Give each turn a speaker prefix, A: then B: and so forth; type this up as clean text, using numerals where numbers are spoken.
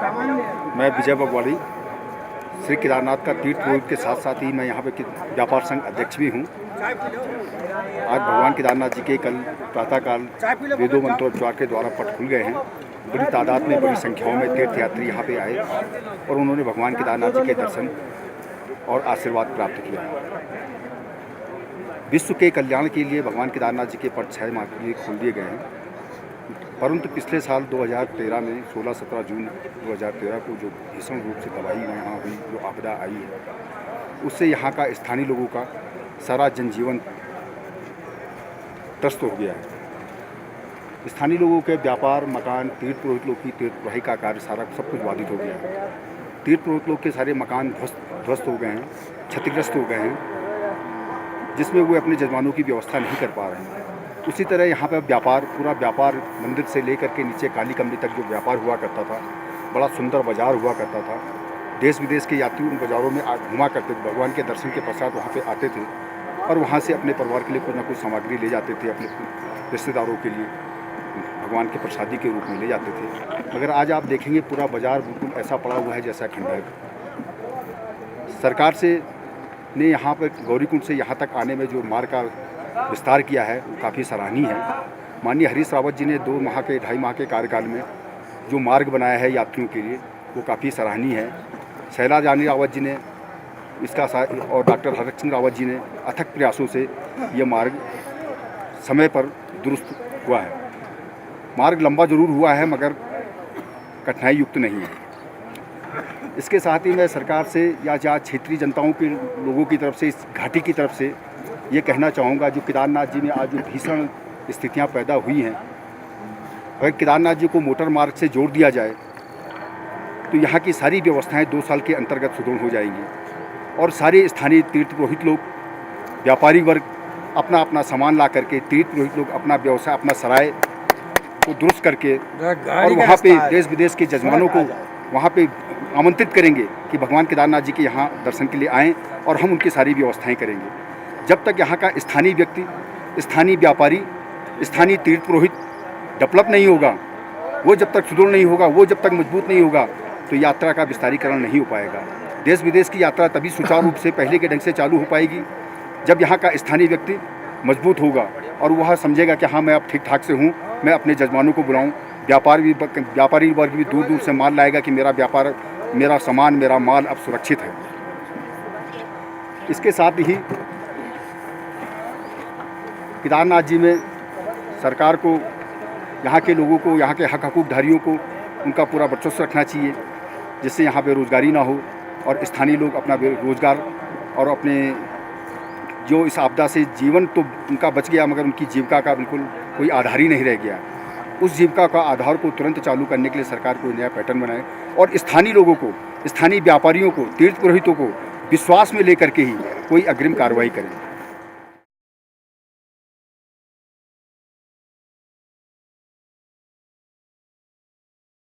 A: मैं विजय बगवाड़ी श्री केदारनाथ का तीर्थ पुरोहित के साथ साथ ही मैं यहाँ पे व्यापार संघ अध्यक्ष भी हूँ। आज भगवान केदारनाथ जी के कल प्रातःकाल वेदों मंत्रोच्चार के द्वारा पट खुल गए हैं। बड़ी तादाद में, बड़ी संख्याओं में तीर्थयात्री यहाँ पे आए और उन्होंने भगवान केदारनाथ जी के दर्शन और आशीर्वाद प्राप्त किया। विश्व के कल्याण के लिए भगवान केदारनाथ जी के पट 6 माह के लिए खोल दिए गए हैं। परंतु पिछले साल 2013 में 16-17 जून 2013 को जो भीषण रूप से तबाही यहाँ हुई, जो आपदा आई है, उससे यहाँ का स्थानीय लोगों का सारा जनजीवन त्रस्त हो गया है। स्थानीय लोगों के व्यापार, मकान, तीर्थ पुरोहित लोग की तीर्थवाही का कार्य सारा सब कुछ बाधित हो गया है। तीर्थ पुरोहित लोग के सारे मकान ध्वस्त हो गए हैं, क्षतिग्रस्त हो गए हैं, जिसमें वो अपने जजमानों की व्यवस्था नहीं कर पा रहे हैं। उसी तरह यहाँ पर व्यापार, पूरा व्यापार मंदिर से लेकर के नीचे काली कमरी तक जो व्यापार हुआ करता था, बड़ा सुंदर बाजार हुआ करता था। देश विदेश के यात्री उन बाज़ारों में घुमा करते थे, भगवान के दर्शन के पश्चात वहाँ पे आते थे और वहाँ से अपने परिवार के लिए कुछ ना कुछ सामग्री ले जाते थे, अपने रिश्तेदारों के लिए भगवान के प्रसादी के रूप में ले जाते थे। मगर आज आप देखेंगे पूरा बाज़ार बिल्कुल ऐसा पड़ा हुआ है जैसा खंडहर। सरकार से ने यहाँ पर गौरीकुंड से यहाँ तक आने में जो मार्ग का विस्तार किया है वो काफ़ी सराहनीय है। माननीय हरीश रावत जी ने 2-2.5 माह के कार्यकाल में जो मार्ग बनाया है यात्रियों के लिए, वो काफ़ी सराहनीय है। शैला जानी रावत जी ने इसका और डॉक्टर हरक सिंह रावत जी ने अथक प्रयासों से ये मार्ग समय पर दुरुस्त हुआ है। मार्ग लंबा जरूर हुआ है मगर कठिनाई युक्त नहीं है। इसके साथ ही मैं सरकार से या क्षेत्रीय जनताओं के लोगों की तरफ से, इस घाटी की तरफ से ये कहना चाहूँगा, जो केदारनाथ जी में आज जो भीषण स्थितियाँ पैदा हुई हैं, अगर केदारनाथ जी को मोटर मार्ग से जोड़ दिया जाए तो यहाँ की सारी व्यवस्थाएं 2 साल के अंतर्गत सुदृढ़ हो जाएंगी और सारे स्थानीय तीर्थ पुरोहित लोग, व्यापारी वर्ग अपना अपना सामान ला करके, तीर्थ पुरोहित लोग अपना व्यवसाय, अपना सराय को दुरुस्त करके और वहाँ पे देश विदेश के जजमानों को वहाँ पे आमंत्रित करेंगे कि भगवान केदारनाथ जी के यहाँ दर्शन के लिए आएँ और हम उनकी सारी व्यवस्थाएँ करेंगे। जब तक यहाँ का स्थानीय व्यक्ति, स्थानीय व्यापारी, स्थानीय तीर्थ पुरोहित डेवलप नहीं होगा, वो जब तक सुदृढ़ नहीं होगा, वो जब तक मजबूत नहीं होगा, तो यात्रा का विस्तारीकरण नहीं हो पाएगा। देश विदेश की यात्रा तभी सुचारू रूप से पहले के ढंग से चालू हो पाएगी जब यहाँ का स्थानीय व्यक्ति मजबूत होगा और वह समझेगा कि हाँ, मैं अब ठीक ठाक से हूँ, मैं अपने जजमानों को बुलाऊँ। व्यापारी वर्ग भी दूर दूर से माल लाएगा कि मेरा व्यापार, मेरा सामान, मेरा माल अब सुरक्षित है। इसके साथ ही केदारनाथ जी में सरकार को, यहाँ के लोगों को, यहाँ के हक हकूकधारियों को उनका पूरा वर्चस्व रखना चाहिए, जिससे यहाँ बेरोज़गारी ना हो और स्थानीय लोग अपना रोज़गार और अपने जो इस आपदा से जीवन तो उनका बच गया मगर उनकी जीविका का बिल्कुल कोई आधार ही नहीं रह गया। उस जीविका का आधार को तुरंत चालू करने के लिए सरकार कोई नया पैटर्न बनाए और स्थानीय लोगों को, स्थानीय व्यापारियों को, तीर्थ पुरोहितों को विश्वास में लेकर के ही कोई अग्रिम कार्रवाई करें।